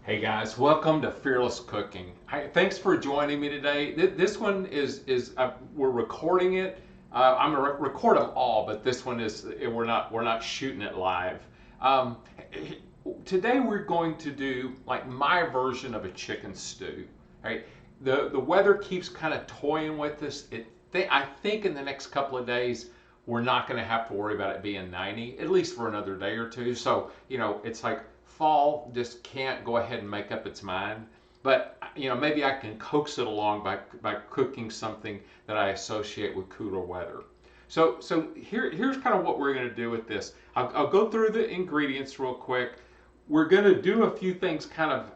Hey guys, welcome to Fearless Cooking. Thanks for joining me today. This one is we're recording it. I'm gonna record them all, but this one is we're not shooting it live. Um, Today we're going to do like my version of a chicken stew. Right? The weather keeps kind of toying with us. I think in the next couple of days we're not going to have to worry about it being 90, at least for another day or two. So, it's like fall just can't go ahead and make up its mind. But, maybe I can coax it along by cooking something that I associate with cooler weather. So here's kind of what we're going to do with this. I'll go through the ingredients real quick. We're going to do a few things kind of,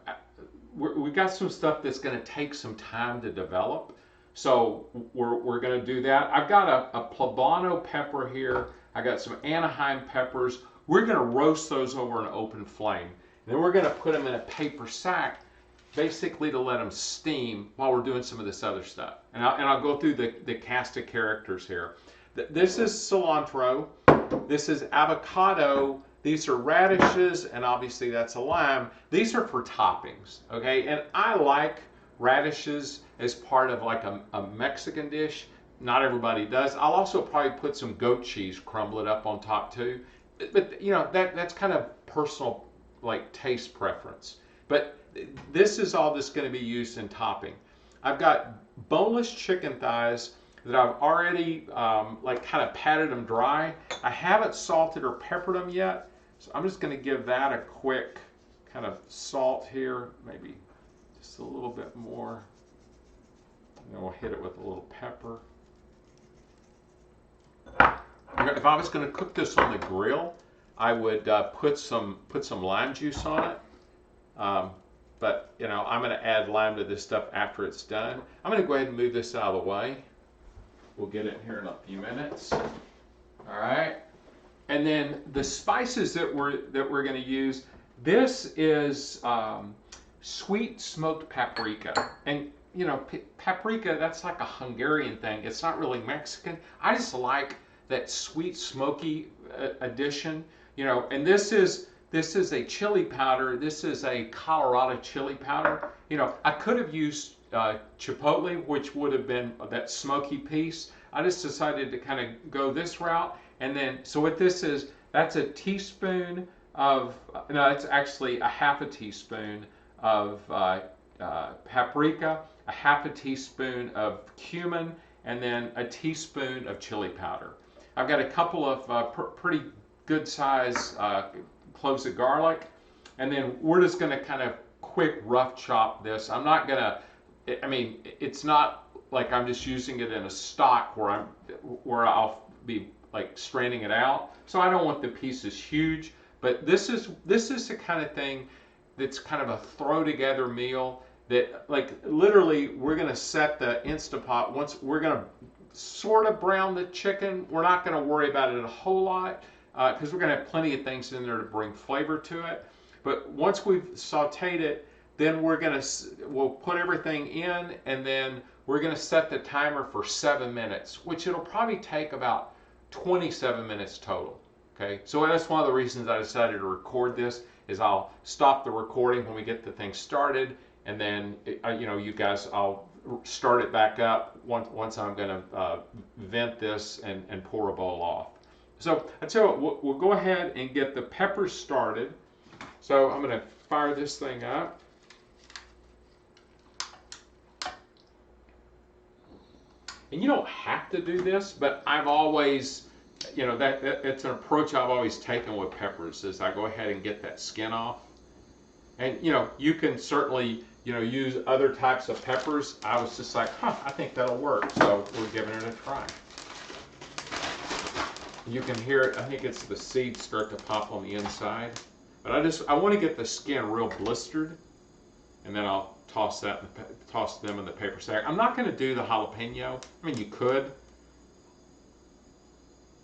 we got some stuff that's going to take some time to develop. So we're going to do that. I've got a poblano pepper here. I got some Anaheim peppers. We're going to roast those over an open flame. And then we're going to put them in a paper sack, basically to let them steam while we're doing some of this other stuff. And I'll go through the cast of characters here. This is cilantro. This is avocado. These are radishes, and obviously that's a lime. These are for toppings, okay? And I like radishes as part of like a Mexican dish. Not everybody does. I'll also probably put some goat cheese, crumble it up on top too. But that's kind of personal like taste preference. But this is all that's going to be used in topping. I've got boneless chicken thighs that I've already like kind of patted them dry. I haven't salted or peppered them yet. So I'm just going to give that a quick kind of salt here, maybe just a little bit more. And then we'll hit it with a little pepper. If I was going to cook this on the grill, I would put some lime juice on it. But I'm going to add lime to this stuff after it's done. I'm going to go ahead and move this out of the way. We'll get it here in a few minutes. All right. And then the spices that we're going to use. This is sweet smoked paprika, and paprika, that's like a Hungarian thing. It's not really Mexican. I just like that sweet smoky addition. And this is a chili powder. This is a Colorado chili powder. I could have used chipotle, which would have been that smoky piece. I just decided to kind of go this route. And then, so what this is, that's a teaspoon of, no, it's actually a half a teaspoon of paprika, a half a teaspoon of cumin, and then a teaspoon of chili powder. I've got a couple of pretty good size cloves of garlic, and then we're just going to kind of quick rough chop this. I'm not going to, it's not like I'm just using it in a stock where I'll be like straining it out. So I don't want the pieces huge, but this is the kind of thing that's kind of a throw together meal that like literally we're going to set the Instapot. Once we're going to sort of brown the chicken, we're not going to worry about it a whole lot because we're going to have plenty of things in there to bring flavor to it. But once we've sauteed it, then we'll put everything in, and then we're going to set the timer for 7 minutes, which it'll probably take about 27 minutes total. Okay, so that's one of the reasons I decided to record this. Is I'll stop the recording when we get the thing started, and then you guys, I'll start it back up once I'm going to vent this and pour a bowl off. So I tell you what, we'll go ahead and get the peppers started. So I'm going to fire this thing up. And you don't have to do this, but I've always, it's an approach I've always taken with peppers is I go ahead and get that skin off. And, you can certainly, use other types of peppers. I was just like, I think that'll work. So we're giving it a try. You can hear it. I think it's the seeds start to pop on the inside. But I want to get the skin real blistered. And then I'll toss them in the paper sack. I'm not going to do the jalapeno. I mean, you could.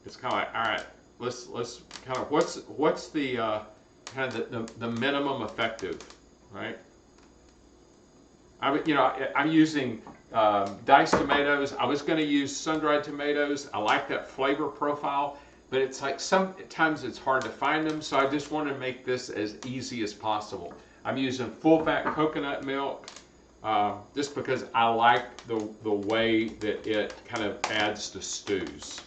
It's kind of like, all right, let's kind of what's the kind of the minimum effective, right? I'm using diced tomatoes. I was going to use sun-dried tomatoes. I like that flavor profile. but it's like sometimes it's hard to find them, so I just want to make this as easy as possible. I'm using full fat coconut milk just because I like the way that it kind of adds to stews.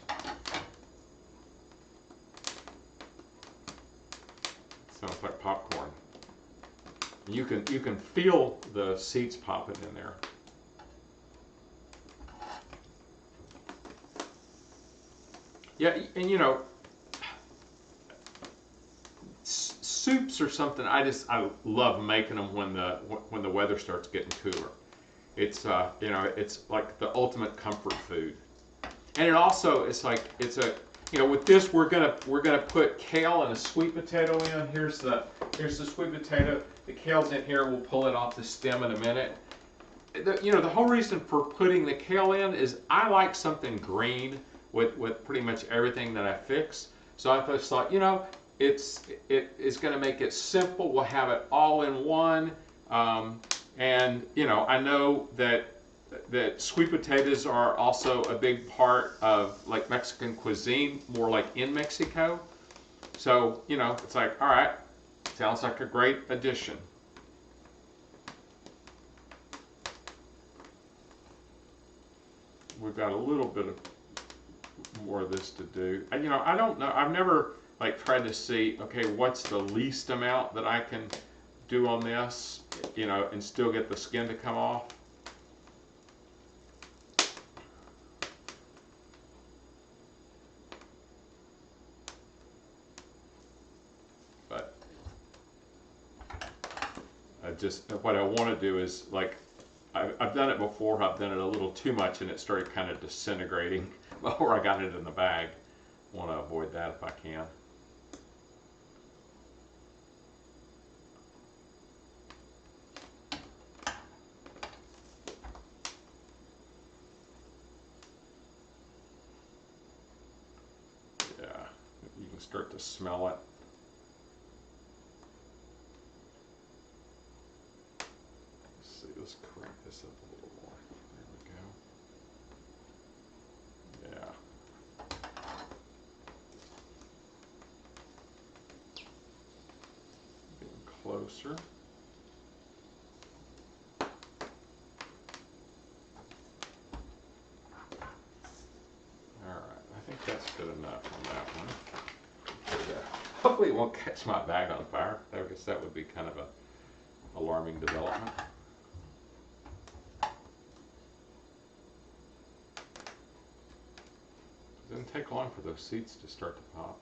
Sounds like popcorn. You can feel the seeds popping in there. Yeah, and you know, soups or something. I love making them when the weather starts getting cooler. It's you know, it's like the ultimate comfort food. And it also it's a you know, with this we're gonna put kale and a sweet potato in. Here's the sweet potato. The kale's in here. We'll pull it off the stem in a minute. You know, the whole reason for putting the kale in is I like something green with pretty much everything that I fix. So I just thought, you know, it is going to make it simple. We'll have it all in one. And you know, I know that sweet potatoes are also a big part of like Mexican cuisine, more like in Mexico. So you know, it's like, all right, sounds like a great addition. We've got a little bit of more of this to do. You know, I don't know. I've never like tried to see, okay, what's the least amount that I can do on this, you know, and still get the skin to come off. But what I want to do is like, I've done it before. I've done it a little too much, and it started kind of disintegrating before I got it in the bag. I want to avoid that if I can. Yeah, you can start to smell it. Let's crank this up a little more. There we go. Yeah. Getting closer. Alright, I think that's good enough on that one. Hopefully it won't catch my bag on fire. I guess that would be kind of a alarming development. It doesn't take long for those seeds to start to pop.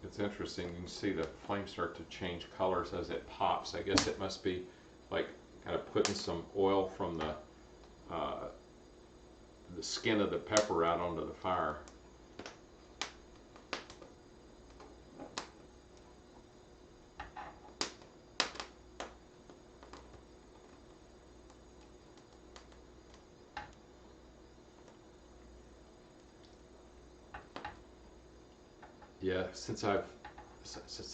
It's interesting, you can see the flame start to change colors as it pops. I guess it must be like kind of putting some oil from the skin of the pepper out onto the fire. Yeah, since I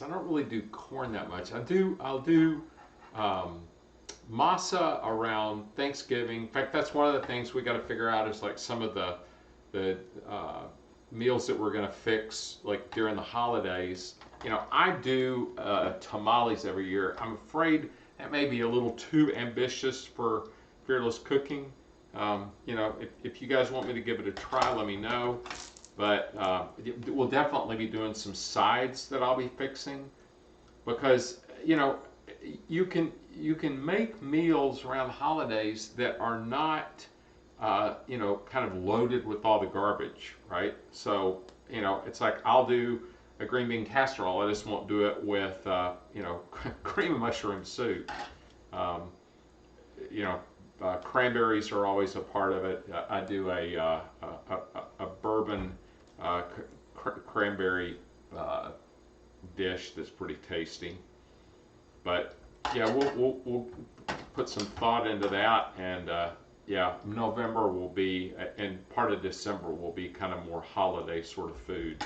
don't really do corn that much, I'll do masa around Thanksgiving. In fact, that's one of the things we got to figure out is like some of the meals that we're going to fix like during the holidays. You know, I do tamales every year. I'm afraid that may be a little too ambitious for Fearless Cooking. You know, if you guys want me to give it a try, let me know. But we'll definitely be doing some sides that I'll be fixing because, you know, you can make meals around the holidays that are not, you know, kind of loaded with all the garbage, right? So, you know, it's like I'll do a green bean casserole. I just won't do it with, you know, cream and mushroom soup. You know, cranberries are always a part of it. I do a bourbon cranberry dish that's pretty tasty. But yeah, we'll put some thought into that, and yeah, November will be, and part of December will be kind of more holiday sort of foods.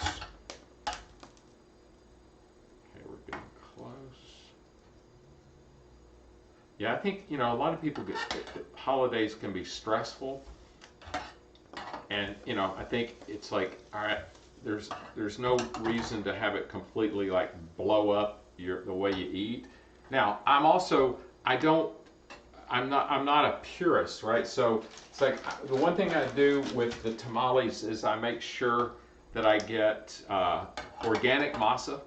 Yeah, I think, you know, a lot of people get holidays can be stressful, and you know, I think it's like, all right, there's no reason to have it completely like blow up the way you eat. Now, I don't I'm not a purist, right? So it's like the one thing I do with the tamales is I make sure that I get organic masa,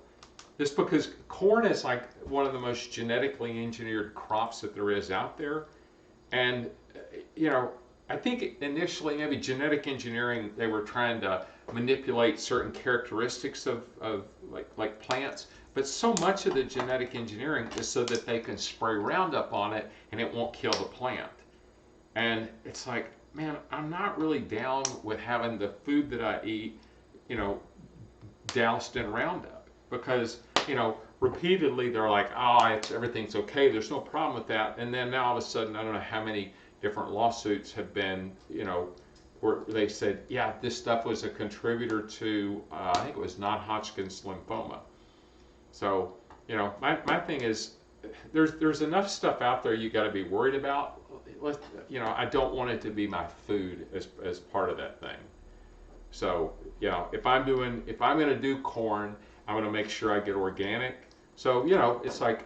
just because corn is like one of the most genetically engineered crops that there is out there. And, you know, I think initially maybe genetic engineering, they were trying to manipulate certain characteristics of like plants. But so much of the genetic engineering is so that they can spray Roundup on it and it won't kill the plant. And it's like, man, I'm not really down with having the food that I eat, you know, doused in Roundup, because, you know, repeatedly they're like, oh, everything's okay, there's no problem with that. And then now all of a sudden, I don't know how many different lawsuits have been, you know, where they said, yeah, this stuff was a contributor to, I think it was non-Hodgkin's lymphoma. So, you know, my thing is, there's enough stuff out there you got to be worried about. You know, I don't want it to be my food as part of that thing. So, you know, if I'm going to do corn, I'm going to make sure I get organic. So, you know, it's like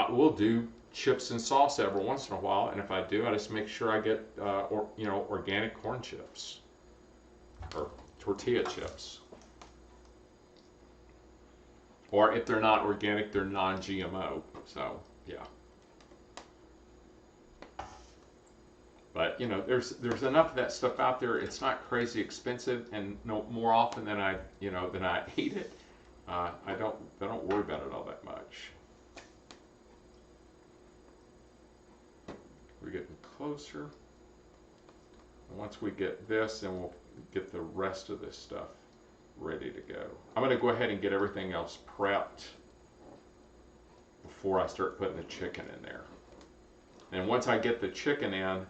we'll do chips and salsa every once in a while, and if I do, I just make sure I get you know, organic corn chips or tortilla chips. Or if they're not organic, they're non-GMO. So, yeah. But, you know, there's enough of that stuff out there. It's not crazy expensive, and no more often than I eat it, I don't worry about it all that much. We're getting closer. Once we get this, then we'll get the rest of this stuff ready to go. I'm going to go ahead and get everything else prepped before I start putting the chicken in there. And once I get the chicken in,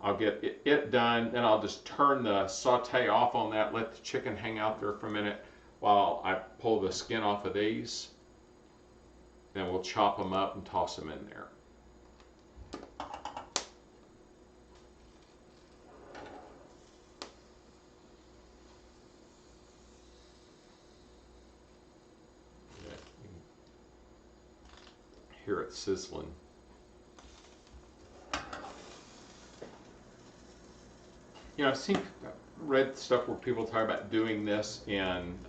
I'll get it done, then I'll just turn the saute off on that, let the chicken hang out there for a minute while I pull the skin off of these. Then we'll chop them up and toss them in there. Hear it sizzling. You know, read stuff where people talk about doing this in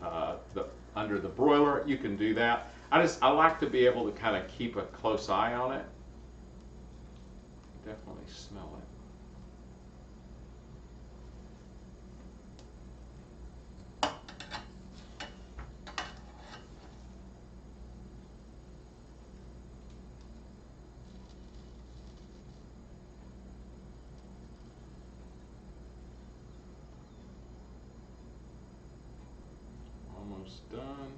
under the broiler. You can do that. I like to be able to kind of keep a close eye on it. Definitely smell it. Almost done.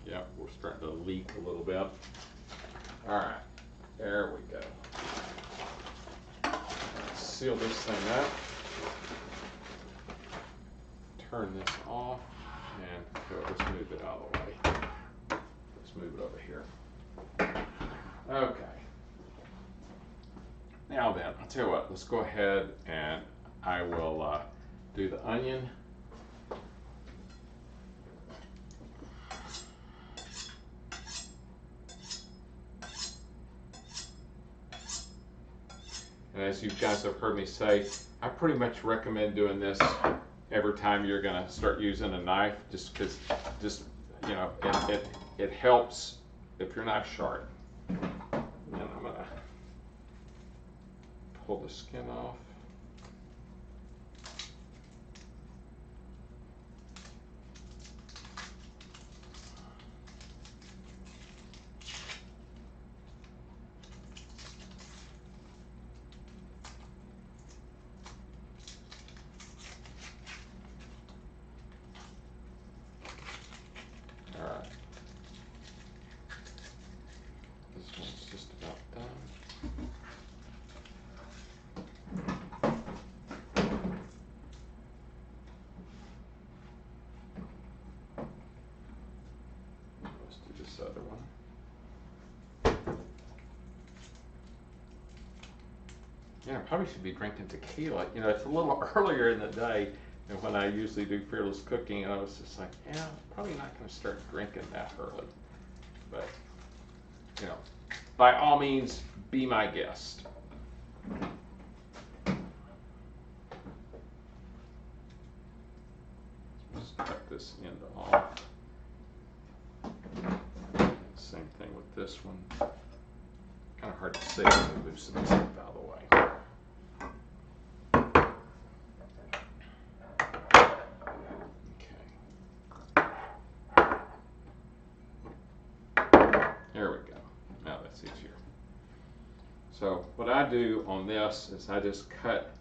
Yeah, we're starting to leak a little bit. All right, there we go. Seal this thing up. Turn this off, and let's move it out of the way. Let's move it over here. Okay. Now then, I'll tell you what, let's go ahead and I will do the onion. And as you guys have heard me say, I pretty much recommend doing this every time you're going to start using a knife, just because, you know, it helps if your knife's sharp. And I'm going to pull the skin off. All right. This one's just about done. Yeah, I probably should be drinking tequila. You know, it's a little earlier in the day than when I usually do Fearless Cooking, and I was just like, yeah, I'm probably not going to start drinking that early. But, you know, by all means, be my guest. Just cut this end off. Same thing with this one. Kind of hard to see, so loosen this stuff out of the way. There we go. Now that's easier. So what I do on this is I just cut,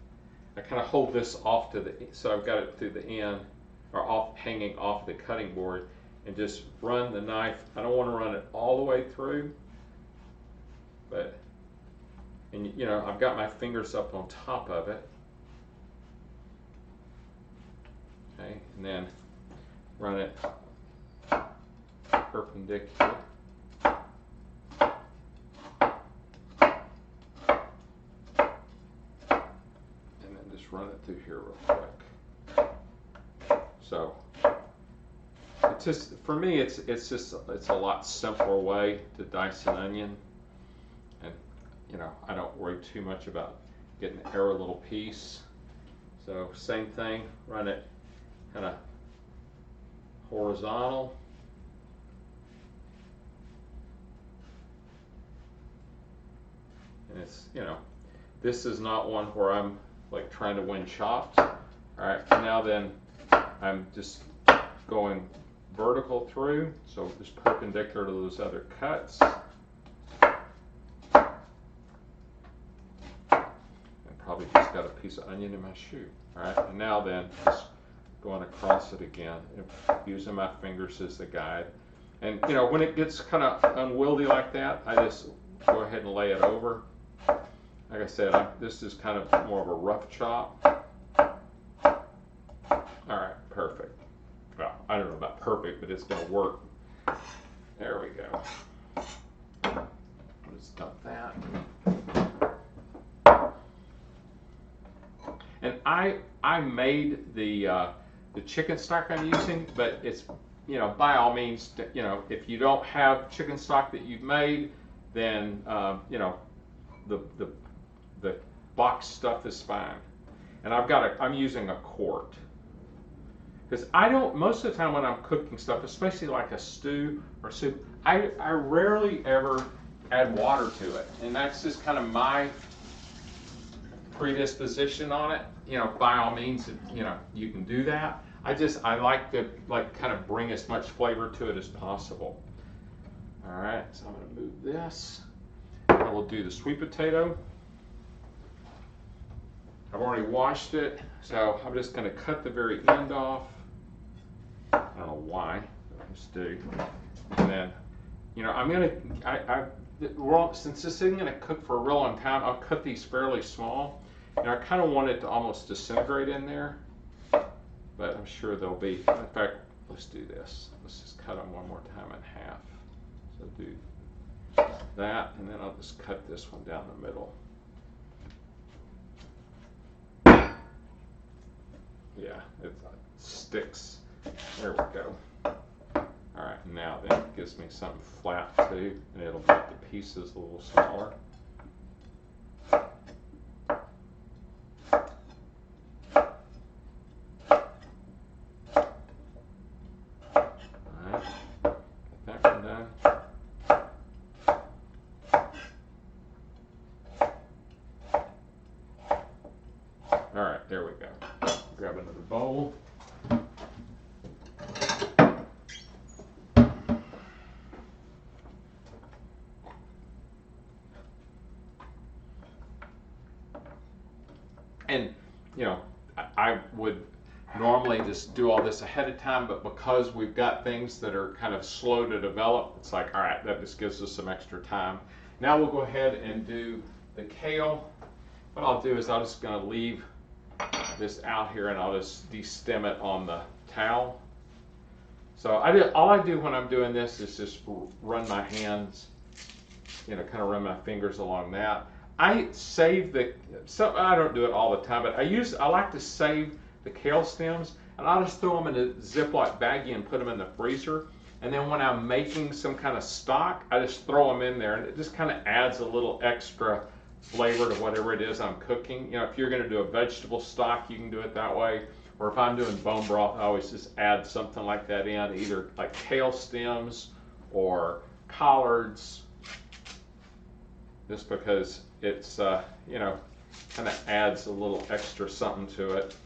I kind of hold this off to the, so I've got it through the end, or off, hanging off the cutting board, and just run the knife. I don't want to run it all the way through, but, and you know, I've got my fingers up on top of it. Okay, and then run it perpendicular. Run it through here real quick. So it's just, for me, it's a lot simpler way to dice an onion, and you know, I don't worry too much about getting every little piece. So same thing, run it kind of horizontal. And it's, you know, this is not one where I'm like trying to win chops. All right, now then I'm just going vertical through, so just perpendicular to those other cuts. And probably just got a piece of onion in my shoe. All right, and now then just going across it again, using my fingers as the guide. And you know, when it gets kind of unwieldy like that, I just go ahead and lay it over. Like I said, this is kind of more of a rough chop. All right, perfect. Well, I don't know about perfect, but it's going to work. There we go. Let's dump that. And I made the chicken stock I'm using, but it's, you know, by all means, you know, if you don't have chicken stock that you've made, then you know, the box stuff is fine. And I'm using a quart. Because I don't, most of the time when I'm cooking stuff, especially like a stew or soup, I rarely ever add water to it. And that's just kind of my predisposition on it. You know, by all means, you know, you can do that. I like to kind of bring as much flavor to it as possible. All right, so I'm going to move this. I will do the sweet potato. I've already washed it, so I'm just going to cut the very end off. I don't know why, but I just do. And then, you know, I'm going to, since this isn't going to cook for a real long time, I'll cut these fairly small. And I kind of want it to almost disintegrate in there, but I'm sure they'll be. In fact, let's do this. Let's just cut them one more time in half. So do that, and then I'll just cut this one down the middle. Yeah, it sticks. There we go. All right, now then it gives me something flat too, and it'll make the pieces a little smaller. All right, there we go. Grab another bowl. And, you know, I would normally just do all this ahead of time, but because we've got things that are kind of slow to develop, it's like, all right, that just gives us some extra time. Now we'll go ahead and do the kale. What I'll do is I'm just going to leave this out here, and I'll just destem it on the towel. So all I do when I'm doing this is just run my hands, you know, kind of run my fingers along that. I save the, so I don't do it all the time, but I like to save the kale stems, and I'll just throw them in a Ziploc baggie and put them in the freezer. And then when I'm making some kind of stock, I just throw them in there, and it just kind of adds a little extra flavor to whatever it is I'm cooking. You know, if you're going to do a vegetable stock, you can do it that way. Or if I'm doing bone broth, I always just add something like that in, either like kale stems or collards, just because it's, you know, kind of adds a little extra something to it.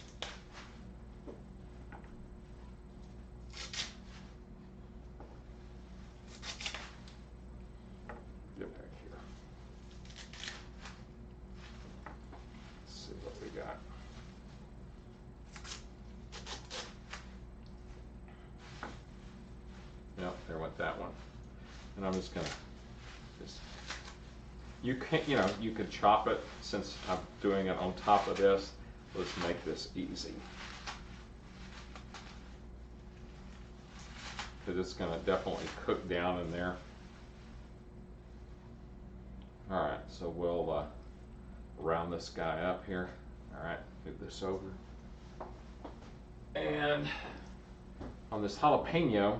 Get back here. Let's see what we got. Yep, there went that one. And I'm just gonna you can, you know, you could chop it. Since I'm doing it on top of this, let's make this easy, because it's going to definitely cook down in there. All right, so we'll round this guy up here. All right, move this over. And on this jalapeno,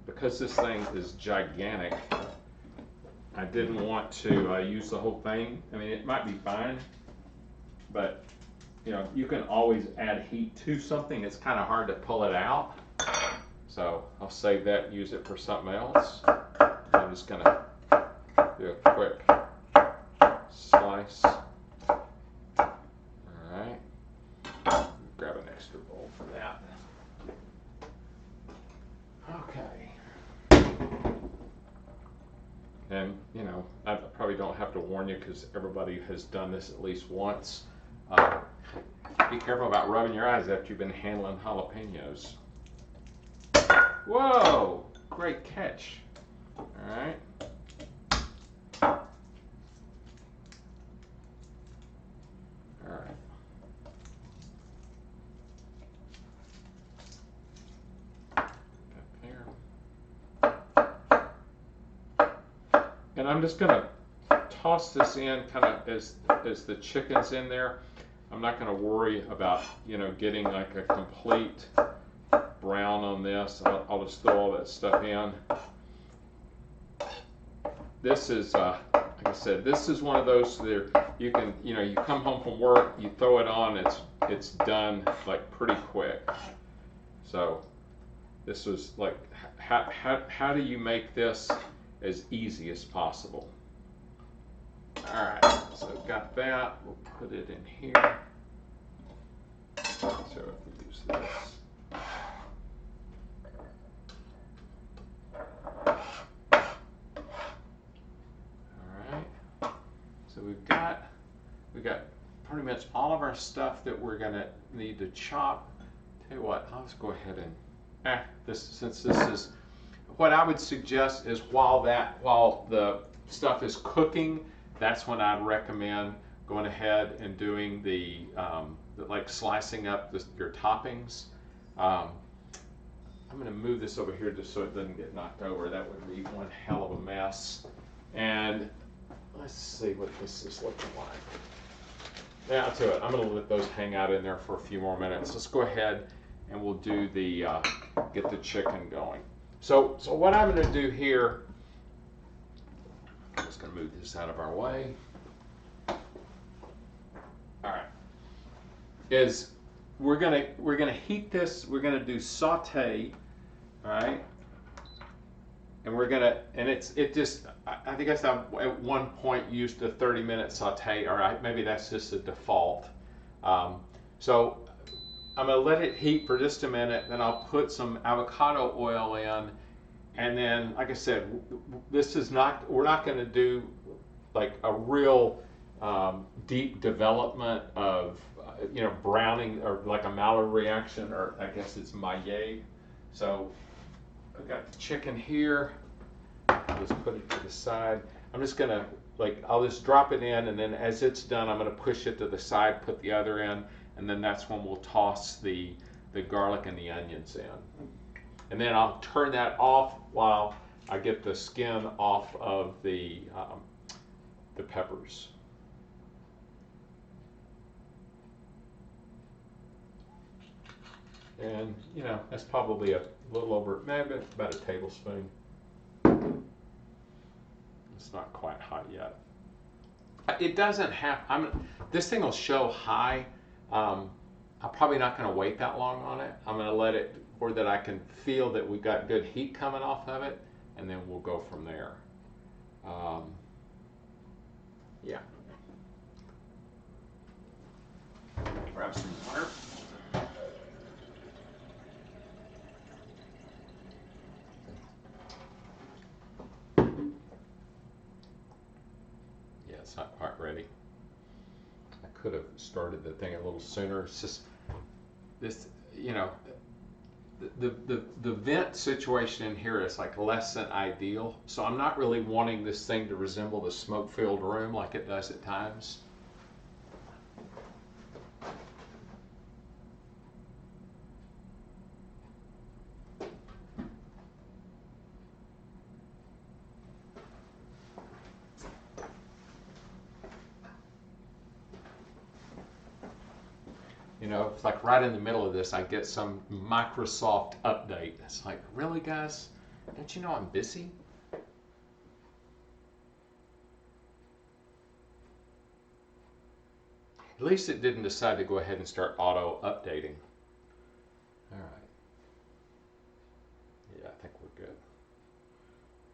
because this thing is gigantic, I didn't want to use the whole thing. I mean, it might be fine, but you know, you can always add heat to something. It's kind of hard to pull it out. So I'll save that and use it for something else. I'm just gonna do a quick slice. All right, grab an extra bowl for that. Okay. And, you know, I probably don't have to warn you because everybody has done this at least once. Be careful about rubbing your eyes after you've been handling jalapenos. Whoa, great catch. All right. All right. And I'm just gonna toss this in kind of as the chicken's in there. I'm not gonna worry about, you know, getting like a complete brown on this. I'll just throw all that stuff in. This is, like I said, this is one of those that you can, you know, you come home from work, you throw it on, it's done like pretty quick. So this was like, how do you make this as easy as possible? All right, so I've got that. We'll put it in here. So if we use this. All right. So we've got pretty much all of our stuff that we're gonna need to chop. Tell you what, I'll just go ahead and since this is, what I would suggest is while the stuff is cooking, that's when I'd recommend going ahead and doing the like slicing up your toppings. I'm going to move this over here just so it doesn't get knocked over. That would be one hell of a mess. And let's see what this is looking like. Yeah, I'll tell you what, I'm going to let those hang out in there for a few more minutes. Let's go ahead and we'll do the get the chicken going. So what I'm going to do here, I'm just going to move this out of our way. All right, is we're gonna heat this. We're gonna do saute, all right, and I think I at one point used a 30-minute saute. All right, maybe that's just a default. So I'm gonna let it heat for just a minute, then I'll put some avocado oil in, and then, like I said, we're not gonna do like a real deep development of you know, browning or like a Maillard reaction, or I guess it's Maillard. So I've got the chicken here. I'll just put it to the side. I'm just gonna I'll just drop it in, and then as it's done, I'm gonna push it to the side, put the other in, and then that's when we'll toss the garlic and the onions in. And then I'll turn that off while I get the skin off of the peppers. And, you know, that's probably a little over, maybe about a tablespoon. It's not quite hot yet. It doesn't have, this thing will show high. I'm probably not going to wait that long on it. I'm going to let it, or that I can feel that we've got good heat coming off of it, and then we'll go from there. Yeah. Grab some water. Yeah, it's not quite ready. I could have started the thing a little sooner. It's just this, you know, the vent situation in here is like less than ideal. So I'm not really wanting this thing to resemble the smoke-filled room like it does at times. You know, it's like right in the middle of this, I get some Microsoft update. It's like, really, guys? Don't you know I'm busy? At least it didn't decide to go ahead and start auto updating. All right. Yeah, I think we're good.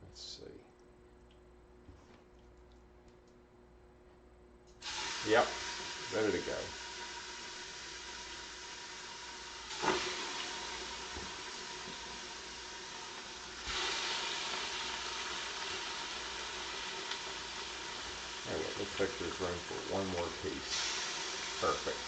Let's see. Yep, ready to go. Anyway, looks like there's room for one more piece. Perfect.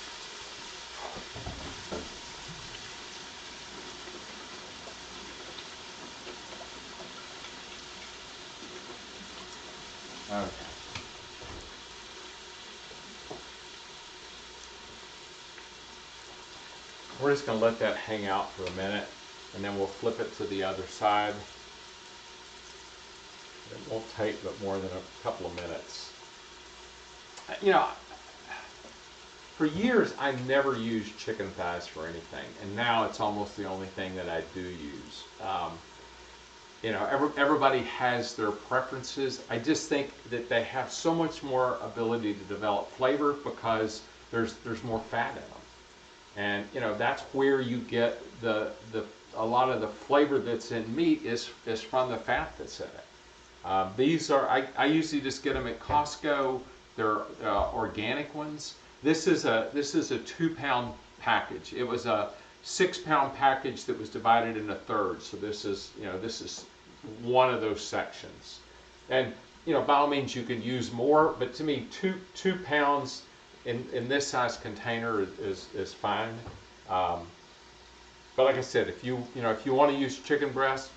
Okay. We're just going to let that hang out for a minute, and then we'll flip it to the other side. It won't take but more than a couple of minutes. You know, for years I never used chicken thighs for anything, and now it's almost the only thing that I do use. You know, everybody has their preferences. I just think that they have so much more ability to develop flavor because there's more fat in them. And you know, that's where you get a lot of the flavor that's in meat is from the fat that's in it. These are, I usually just get them at Costco. They're organic ones. This is a 2-pound package. It was a 6-pound package that was divided into thirds. So this is, you know, this is one of those sections. And you know, by all means you can use more, but to me, two pounds in this size container is fine. But like I said, if you want to use chicken breast,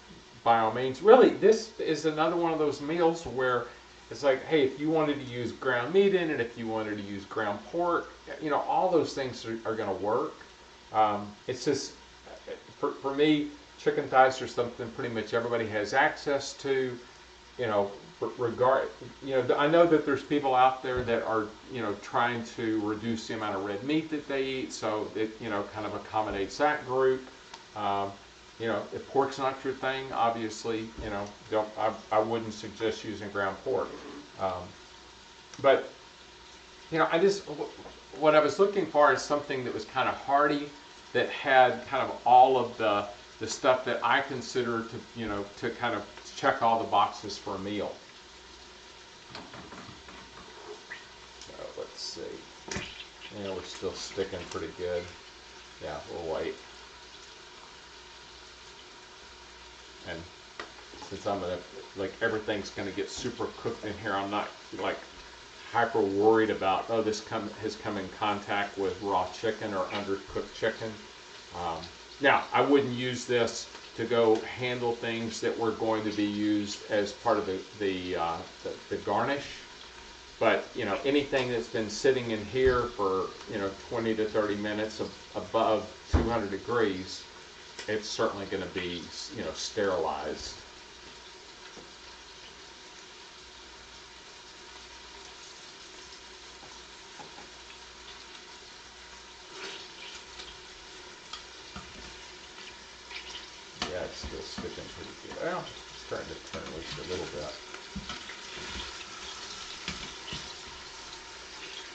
by all means. Really, this is another one of those meals where it's like, hey, if you wanted to use ground meat in it, if you wanted to use ground pork, you know, all those things are going to work. It's just, for me, chicken thighs are something pretty much everybody has access to. You know, I know that there's people out there that are, you know, trying to reduce the amount of red meat that they eat, so it, you know, kind of accommodates that group. You know, if pork's not your thing, obviously, you know, I wouldn't suggest using ground pork. But, you know, what I was looking for is something that was kind of hearty, that had kind of all of the stuff that I consider to, you know, to kind of check all the boxes for a meal. So let's see. Yeah, we're still sticking pretty good. Yeah, we'll wait. And since I'm gonna, like, everything's gonna get super cooked in here, I'm not like hyper worried about, oh, this has come in contact with raw chicken or undercooked chicken. Now, I wouldn't use this to go handle things that were going to be used as part of the garnish. But you know, anything that's been sitting in here for, you know, 20 to 30 minutes above 200 degrees, it's certainly going to be, you know, sterilized. that's still sticking pretty good. Well, it's starting to turn loose a little bit.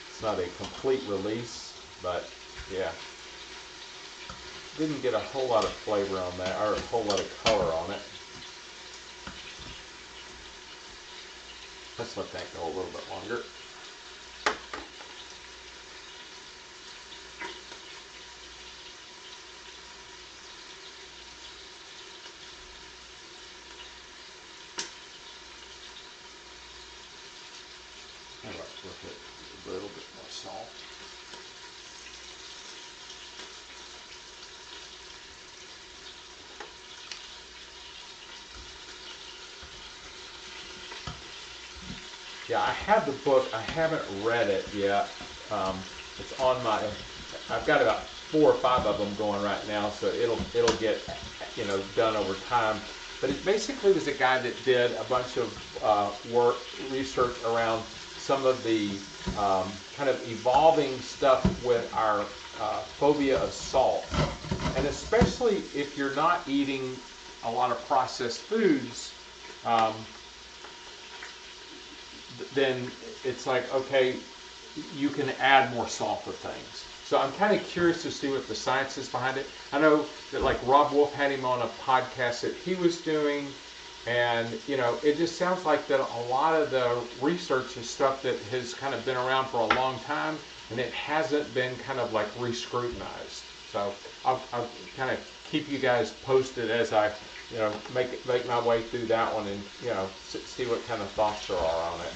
It's not a complete release, but yeah. Didn't get a whole lot of flavor on that, or a whole lot of color on it. Let's let that go a little bit longer. All right, with it a little bit more salt. Yeah, I have the book. I haven't read it yet. It's on my. I've got about 4 or 5 of them going right now, so it'll get done over time. But it basically was a guy that did a bunch of research around some of the kind of evolving stuff with our phobia of salt, and especially if you're not eating a lot of processed foods. Then it's like, okay, you can add more salt to things. So I'm kind of curious to see what the science is behind it. I know that like Rob Wolf had him on a podcast that he was doing, and it just sounds like that a lot of the research is stuff that has kind of been around for a long time, and it hasn't been kind of like re-scrutinized. So I'll kind of keep you guys posted as I make my way through that one, and see what kind of thoughts there are on it.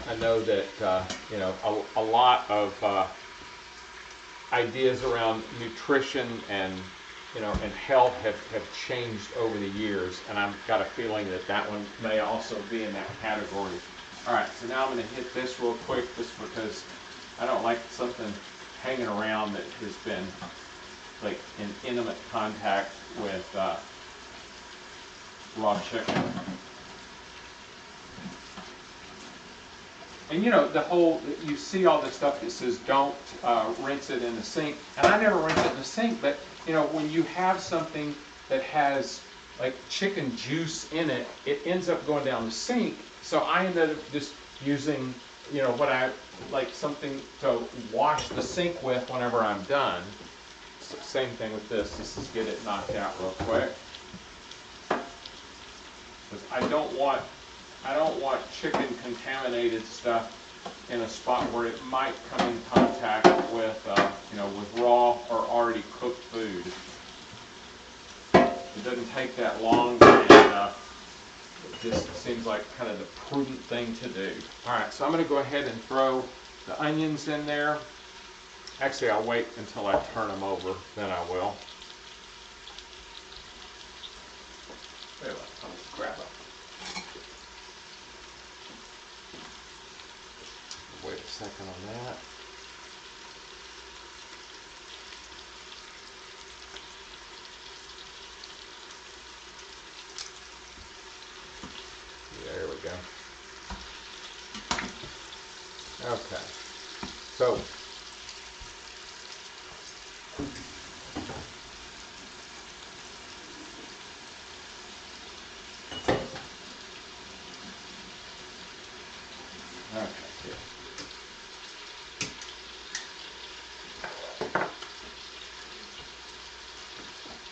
I know that a lot of ideas around nutrition and and health have changed over the years, and I've got a feeling that that one may also be in that category. All right, so now I'm going to hit this real quick, just because I don't like something hanging around that has been like in intimate contact with raw chicken. And you see all this stuff that says don't rinse it in the sink, and I never rinse it in the sink, but when you have something that has like chicken juice in it, it ends up going down the sink. So I ended up just using what I like, something to wash the sink with whenever I'm done. So same thing with this. This is get it knocked out real quick, because I don't want chicken contaminated stuff in a spot where it might come in contact with with raw or already cooked food. It doesn't take that long, and it just seems like kind of the prudent thing to do. All right, so I'm going to go ahead and throw the onions in there. Actually, I'll wait until I turn them over, then I will. Anyway, I'll just grab them. Wait a second on that. There we go. Okay. So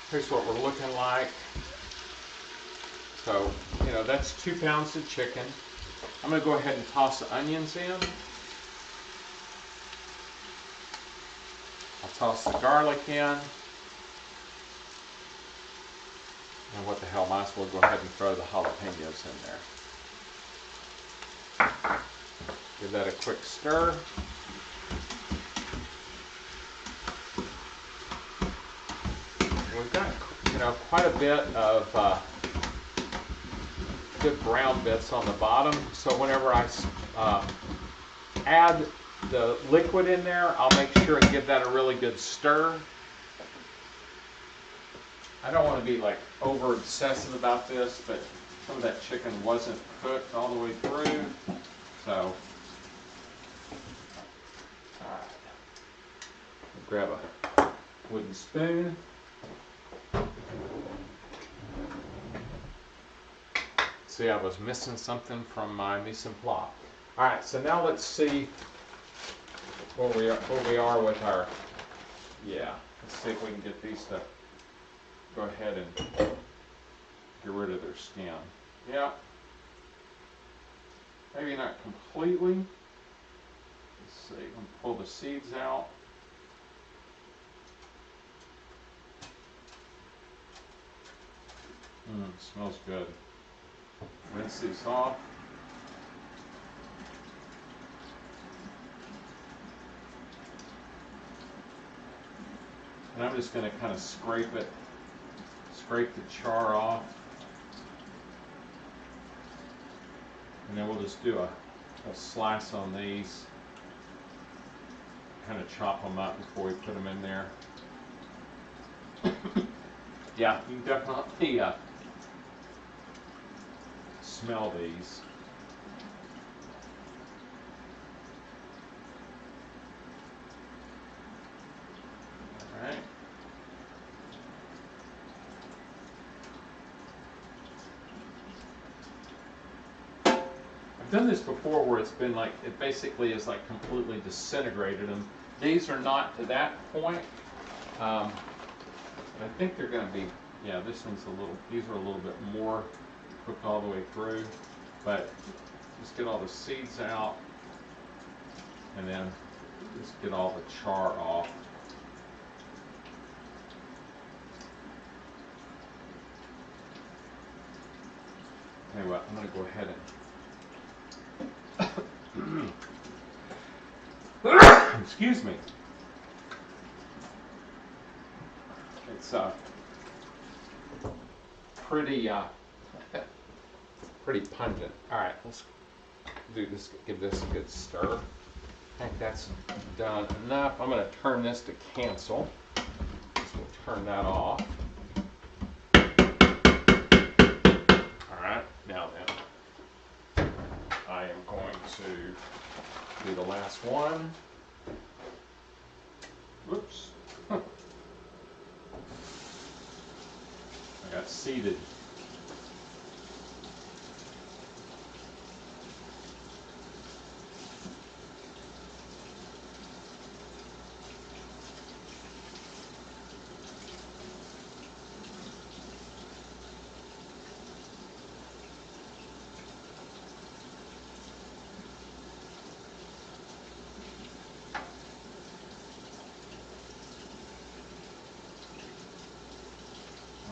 here's what we're looking like. So, that's 2 pounds of chicken. I'm going to go ahead and toss the onions in. I'll toss the garlic in. And what the hell, might as well go ahead and throw the jalapenos in there. Give that a quick stir. We've got, quite a bit of good brown bits on the bottom, so whenever I add the liquid in there, I'll make sure and give that a really good stir. I don't want to be like over obsessive about this, but some of that chicken wasn't cooked all the way through, so all right. Grab a wooden spoon. See, I was missing something from my mise en place. All right, so now let's see where we are with our, yeah, let's see if we can get these to go ahead and get rid of their skin. Yeah, maybe not completely. Let's see, I'm gonna pull the seeds out. Smells good. Rinse these off. And I'm just going to kind of scrape the char off. And then we'll just do a slice on these. Kind of chop them up before we put them in there. Yeah, you can definitely smell these. All right. I've done this before where it's been like, it basically is like completely disintegrated, and these are not to that point. I think they're going to be, yeah, this one's a little, these are a little bit more cooked all the way through, but just get all the seeds out, and then just get all the char off. Anyway, I'm going to go ahead and excuse me. It's pretty pretty pungent. All right, let's do this. Give this a good stir. I think that's done enough. I'm going to turn this to cancel. So we'll turn that off. All right, now then, I am going to do the last one. Whoops. I got seeded.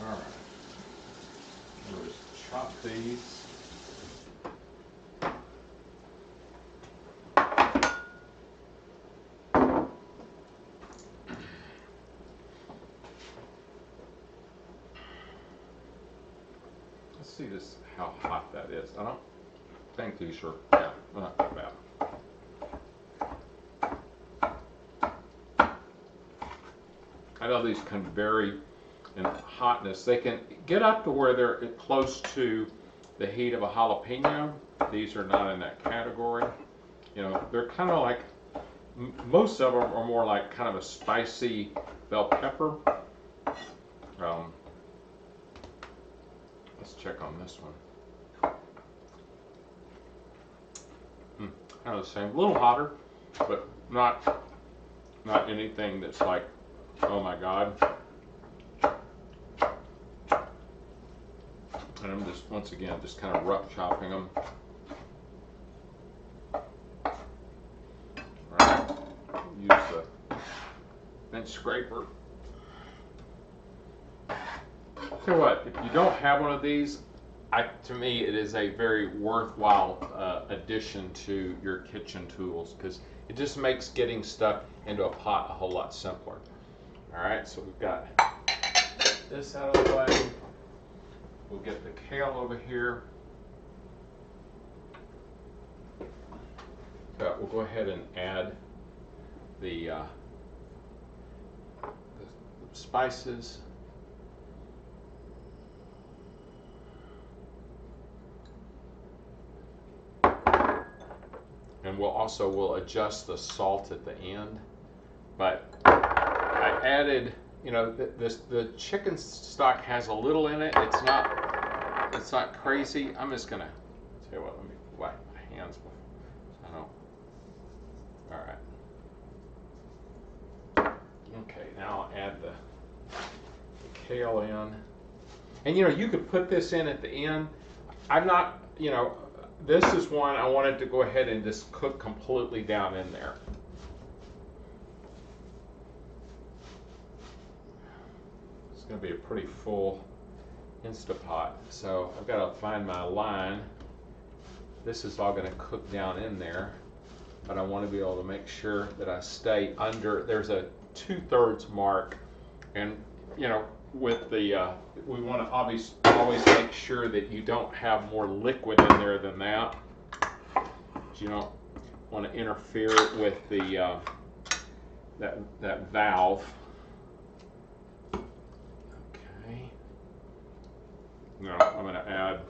All right. We'll just chop these. Let's see this, how hot that is. I don't think these are, yeah, not that bad. I know these can vary in hotness. They can get up to where they're close to the heat of a jalapeno. These are not in that category. You know, they're kind of like, most of them are more like kind of a spicy bell pepper. Let's check on this one. Kind of the same, a little hotter, but not anything that's like, oh my God. And I'm just, once again, just kind of rough chopping them. All right, use the bench scraper. Tell you what, if you don't have one of these, to me it is a very worthwhile addition to your kitchen tools, because it just makes getting stuff into a pot a whole lot simpler. All right, so we've got this out of the way. We'll get the kale over here. But we'll go ahead and add the spices. And we'll adjust the salt at the end. But I added you know, the chicken stock has a little in it. It's not crazy. I'm just gonna tell you what. Let me wipe my hands before. I don't. All right. Okay. Now I'll add the kale in, and you know, you could put this in at the end. I'm not. You know, this is one I wanted to go ahead and just cook completely down in there. It's going to be a pretty full Instapot, so I've got to find my line. This is all going to cook down in there, but I want to be able to make sure that I stay under. There's a 2/3 mark, and you know, with the we want to always make sure that you don't have more liquid in there than that. You don't want to interfere with the that valve. Okay. Now I'm going to add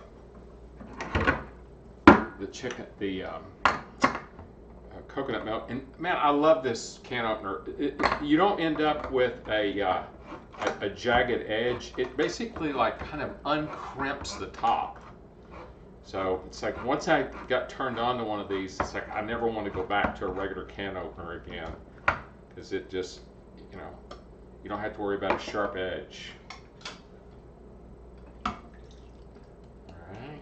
the chicken, the coconut milk, and man, I love this can opener. You don't end up with a jagged edge. It basically like kind of uncrimps the top. So it's like once I got turned on to one of these, it's like I never want to go back to a regular can opener again, because it just, you know, you don't have to worry about a sharp edge. All right,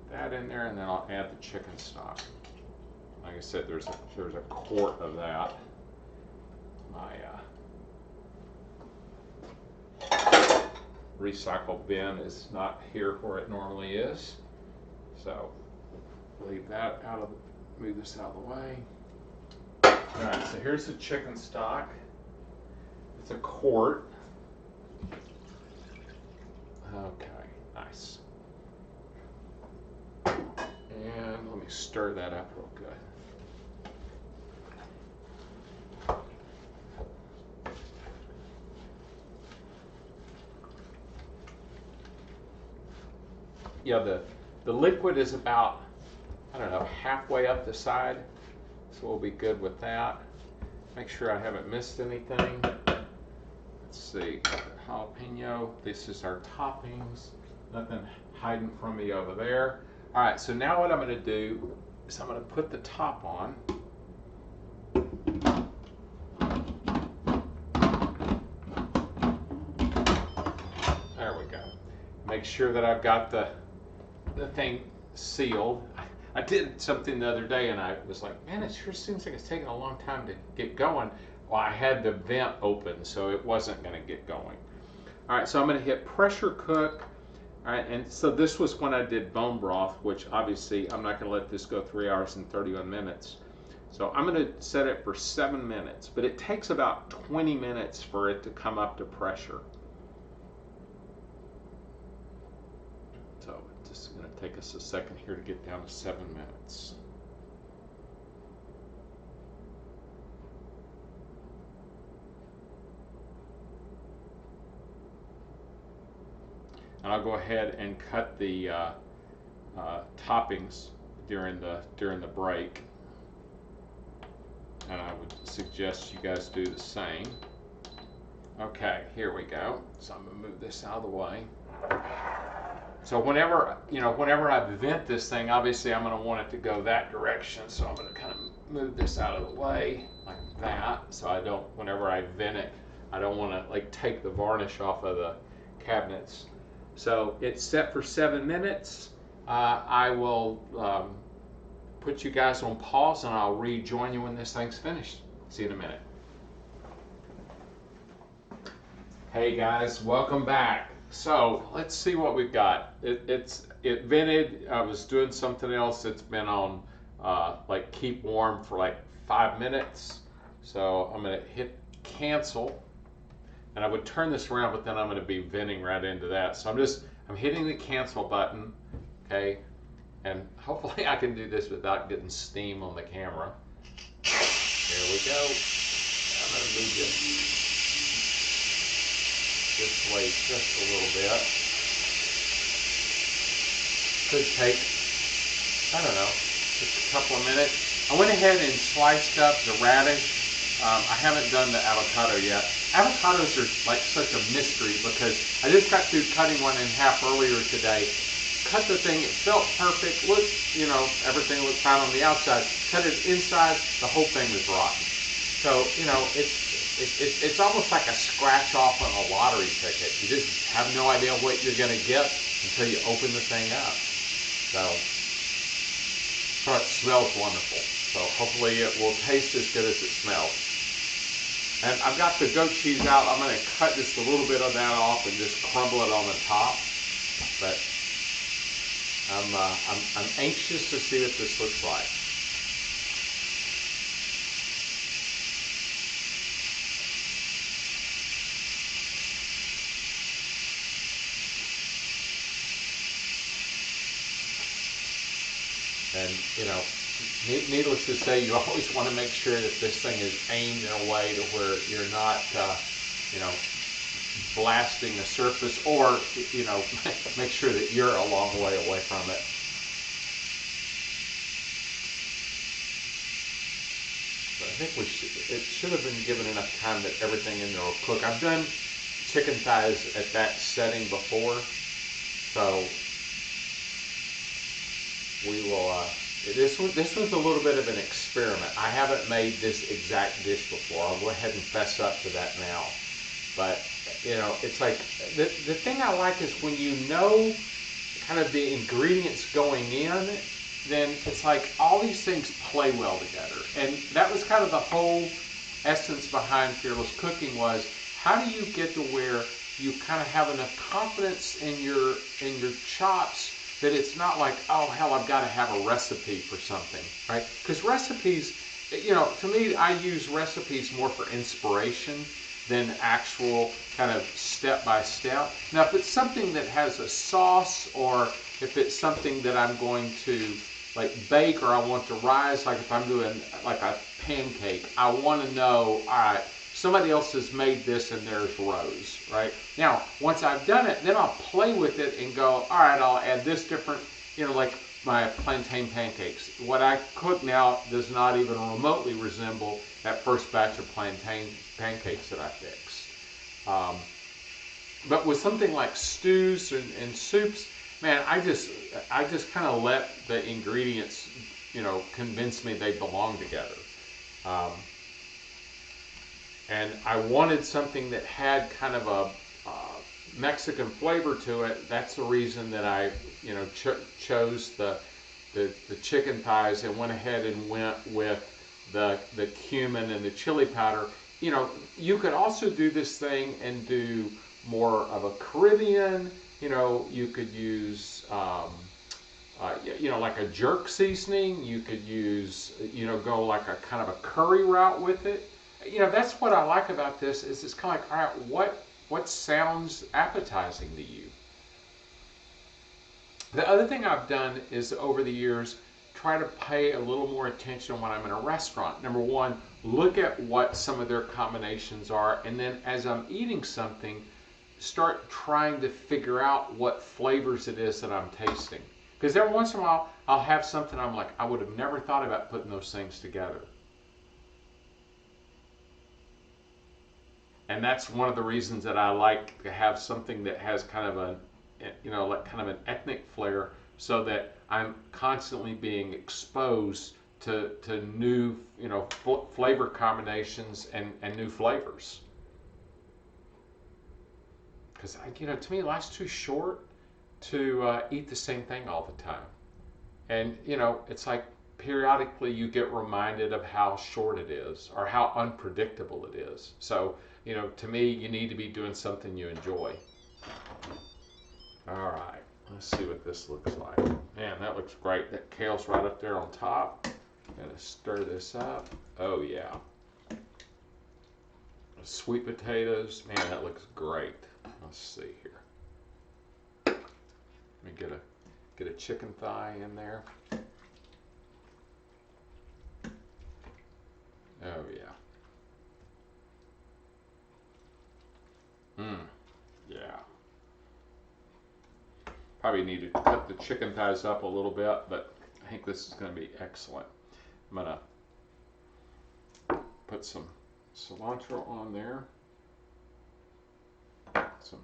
put that in there, and then I'll add the chicken stock. Like I said, there's a quart of that. My recycle bin is not here where it normally is, so leave that out of the, move this out of the way. All right, so here's the chicken stock. It's a quart. Okay, nice. And let me stir that up real good. Yeah, the liquid is about, I don't know, halfway up the side, so we'll be good with that. Make sure I haven't missed anything. Let's see, jalapeno. This is our toppings. Nothing hiding from me over there. All right, so now what I'm going to do is I'm going to put the top on. There we go. Make sure that I've got the thing sealed. I did something the other day and I was like, man, it sure seems like it's taking a long time to get going. Well, I had the vent open, so it wasn't going to get going. All right, so I'm going to hit pressure cook. All right, and so this was when I did bone broth, which obviously I'm not going to let this go 3 hours and 31 minutes. So I'm going to set it for 7 minutes, but it takes about 20 minutes for it to come up to pressure. So it's going to take us a second here to get down to 7 minutes. And I'll go ahead and cut the toppings during the break. And I would suggest you guys do the same. Okay, here we go. So I'm going to move this out of the way. So whenever I vent this thing, obviously I'm going to want it to go that direction. So I'm going to kind of move this out of the way like that. So I don't, whenever I vent it, I don't want to like take the varnish off of the cabinets. So it's set for 7 minutes. I will put you guys on pause and I'll rejoin you when this thing's finished. See you in a minute. Hey guys, welcome back. So let's see what we've got. It vented. I was doing something else that's been on like keep warm for like 5 minutes. So I'm gonna hit cancel. And I would turn this around, but then I'm going to be venting right into that. So I'm hitting the cancel button, okay? And hopefully I can do this without getting steam on the camera. There we go. I'm going to move this way just a little bit. Could take, I don't know, just a couple of minutes. I went ahead and sliced up the radish. I haven't done the avocado yet. Avocados are like such a mystery because I just got through cutting one in half earlier today. Cut the thing, it felt perfect. Looked, everything looked fine on the outside. Cut it inside, the whole thing was rotten. So, it's almost like a scratch off on a lottery ticket. You just have no idea what you're going to get until you open the thing up. So it smells wonderful. So hopefully it will taste as good as it smells. And I've got the goat cheese out. I'm going to cut just a little bit of that off and just crumble it on the top. But I'm anxious to see what this looks like. And, needless to say, you always want to make sure that this thing is aimed in a way to where you're not, blasting the surface or, make sure that you're a long way away from it. But I think it should have been given enough time that everything in there will cook. I've done chicken thighs at that setting before, so we will, this was a little bit of an experiment. I haven't made this exact dish before. I'll go ahead and fess up to that now. But, it's like, the thing I like is when you know kind of the ingredients going in, then it's like all these things play well together. And that was kind of the whole essence behind Fearless Cooking was, how do you get to where you kind of have enough confidence in your chops that it's not like, oh hell, I've got to have a recipe for something, right? Because recipes, to me, I use recipes more for inspiration than actual kind of step by step. Now, if it's something that has a sauce, or if it's something that I'm going to like bake, or I want to rise, like if I'm doing like a pancake, I want to know, all right, somebody else has made this and there's rows, right? Now, once I've done it, then I'll play with it and go, all right, I'll add this different, like my plantain pancakes. What I cook now does not even remotely resemble that first batch of plantain pancakes that I fixed. But with something like stews and soups, man, I just kind of let the ingredients, convince me they belong together. And I wanted something that had kind of a Mexican flavor to it. That's the reason that I, chose the chicken thighs and went ahead and went with the cumin and the chili powder. You could also do this thing and do more of a Caribbean. You could use, like a jerk seasoning. You could use, go like a kind of a curry route with it. That's what I like about this, is it's kind of like, all right, what sounds appetizing to you? The other thing I've done is, over the years, try to pay a little more attention when I'm in a restaurant. Number one, look at what some of their combinations are, and then as I'm eating something, start trying to figure out what flavors it is that I'm tasting. Because every once in a while, I'll have something I'm like, I would have never thought about putting those things together. And that's one of the reasons that I like to have something that has kind of a, like kind of an ethnic flair, so that I'm constantly being exposed to new, flavor combinations and new flavors. Because, to me, life's too short to eat the same thing all the time. And, it's like periodically you get reminded of how short it is, or how unpredictable it is. So, to me, you need to be doing something you enjoy. All right, let's see what this looks like. Man, that looks great. That kale's right up there on top. I'm gonna stir this up. Oh yeah. Sweet potatoes. Man, that looks great. Let's see here. Let me get a chicken thigh in there. Oh yeah. Yeah. Probably need to cut the chicken thighs up a little bit, but I think this is going to be excellent. I'm going to put some cilantro on there. Some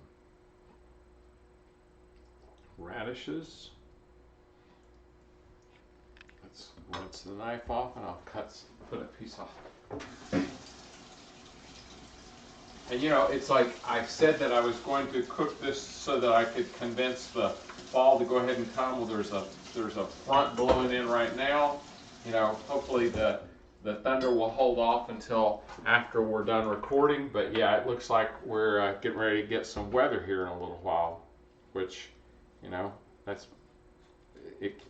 radishes. Let's rinse the knife off and I'll put a piece off. And you know, it's like I said that I was going to cook this so that I could convince the fall to go ahead and come. Well, there's a front blowing in right now. You know, hopefully the thunder will hold off until after we're done recording. But yeah, it looks like we're getting ready to get some weather here in a little while, which, you know, that's it.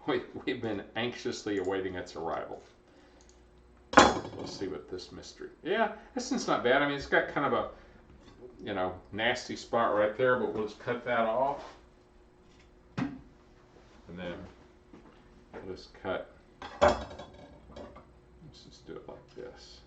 We've been anxiously awaiting its arrival. We'll see what this mystery. Yeah, this one's not bad. I mean, it's got kind of a, you know, nasty spot right there, but we'll just cut that off. And then we'll just cut. Let's just do it like this.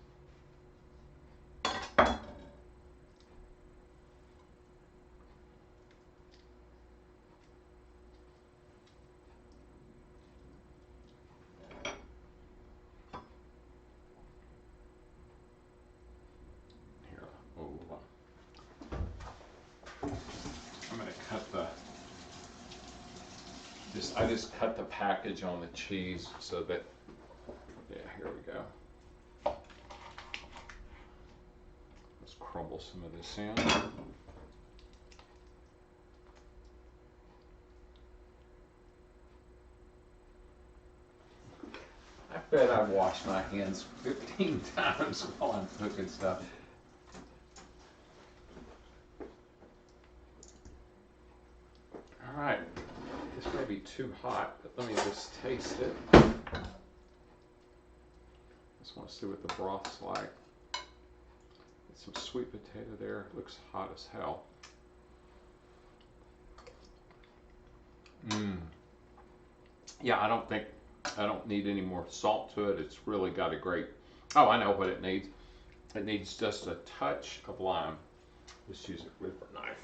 I just cut the package on the cheese so that, yeah, here we go. Let's crumble some of this in. I bet I've washed my hands 15 times while I'm cooking stuff. All right. This may be too hot, but let me just taste it. Just want to see what the broth's like. Get some sweet potato there. It looks hot as hell. Yeah, I don't need any more salt to it. It's really got a great. Oh, I know what it needs. It needs just a touch of lime. Just use a ripper knife.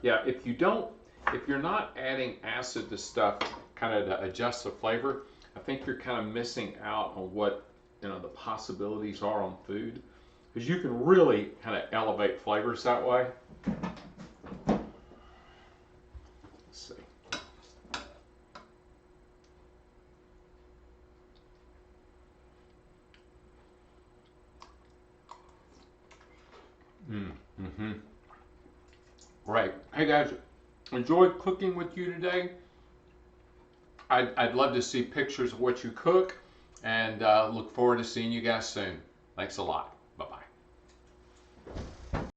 Yeah, if you're not adding acid to stuff kind of to adjust the flavor, I think you're kind of missing out on what, you know, the possibilities are on food, because you can really kind of elevate flavors that way. Let's see. Right. Hey guys, enjoyed cooking with you today. I'd love to see pictures of what you cook, and look forward to seeing you guys soon. Thanks a lot.